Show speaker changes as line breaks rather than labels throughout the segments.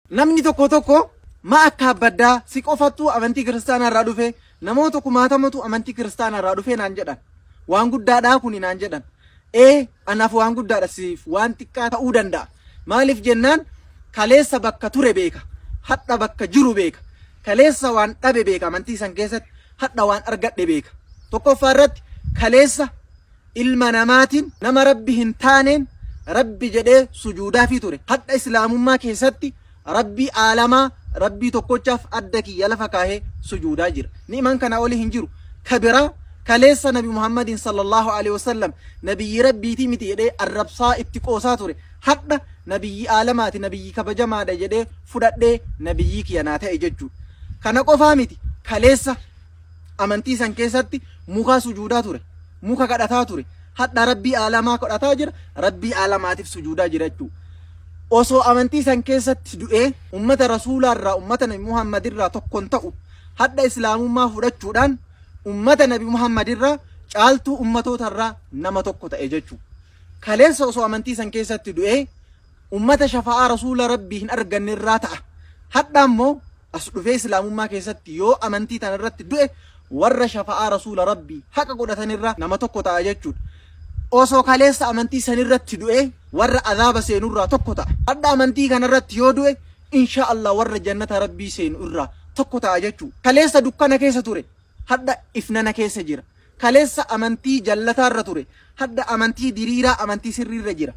namni tokko ma akka baddaa si qofattu amantii kiristaanaa irraa dhufe namoota kumaatamatu amantii kiristaanaa irraa dhufe naan jedhan waan guddaadhaa kun naan jedhan anaaf waan guddaadha siif waan xiqqaa ta'uu danda'a maaliif jennaan kaleessa bakka ture beeka hadha bakka jiru beeka kaleessa waan dhabe beeka amantii san keessatti hadha waan argadhe beeka tokkoffaa irratti kaleessa ilma namaatiin nama rabbi hin taaneen rabbi jedhee sujuudaa fi ture hadha islaamummaa keessatti rabbi aalamaa rabbi tokkochaaf adda kiyya lafa kaahee sujuudaa jira ni'man kana oli hin jiru kabira kaleessa nabi muhammadin sallallahu alaihi wasallam nabiyyi rabbiiti miti jedhee arrabsaa itti qoosaa ture hadha nabiyyi aalamaati nabiyyi kabajamaadha jedhee fudhadhee nabiyyi kiyya naa ta'e jechuudha kana qofaa miti kaleessa amantii san keessatti muka sujuudaa ture muka kadhataa ture hadha rabbi aalamaa kadhataa jira rabbi aalamaatiif sujuudaa jira jechuudha osoo amantii san keessatti du'ee ummata rasuulaarraa ummata nabi muhammadirraa tokkon ta'u hadha islaamummaa fudhachuudhaan ummata nabi muhammadirraa caaltuu ummatootarraa nama tokko ta'e jechuudha kaleessa osoo amantii san keessatti du'ee ummata shafa'aa rasuula rabbii hin argannerraa ta'a hadha ammoo as dhufee islaamummaa keessatti yoo amantii tanarratti du'e warra shafa'aa rasuula rabbii haqa godhatanirraa nama tokko ta'a jechuudha osoo kaleessa amantii sanirratti du'e warra azaaba seenurraa tokko ta'a hadha amantii kanarratti yoo du'e insha Allah warra jannata rabbii seenu irraa tokko ta'a jechuudha kaleessa dukkana keessa ture hadha ifnana keessa jira kaleessa amantii jallataarra ture hadha amantii diriiraa amantii sirriirra jira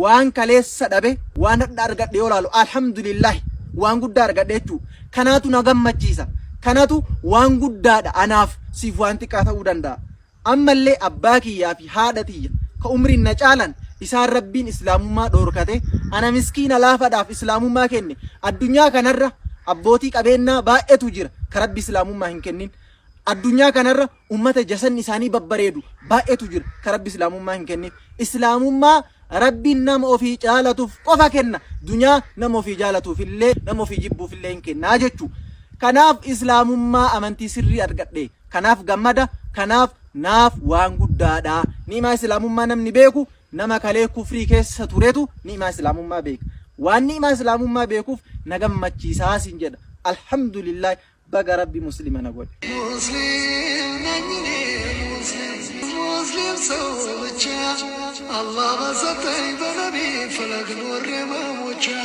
waan kaleessa dhabe waan hadha argadhe yoo laalu alhamdulillah waan guddaa argadhe jechuudha kanaatu na gammachiisa kanatu waan guddaadha anaaf siif waan xiqqaa ta'uu danda'a ammallee abbaa kiyyaa fi haadha tiyya ka umriin na caalan isaan rabbiin islaamummaa dhoorkate ana miskiina laafadhaaf islaamummaa kenne addunyaa kanarra abbootii qabeenyaa baay'eetu jira ka rabbi islaamummaa hin kennin addunyaa kanarra ummata jasanni isaanii babbareedu baay'eetu jira ka rabbi islaamummaa hin kennin islaamummaa rabbiin nama ofii jaalatuuf qofa kenna dunyaa nama ofii jaalatuuf illee nama ofii jibbuuf illee hin kennaa jechuudha kanaaf islaamummaa amantii sirrii argadhe kanaaf gammada kanaaf naaf waan guddaadha ni'maa islaamummaa namni beeku nama kalee kufrii keessa turetu ni'maa islaamummaa beeka waan ni'maa islaamummaa beekuuf na gammachiisaa sin jedha alhamdulillah baga rabbi muslima na godhe muslim sawcha Allah basatay banabi falak nur mamucha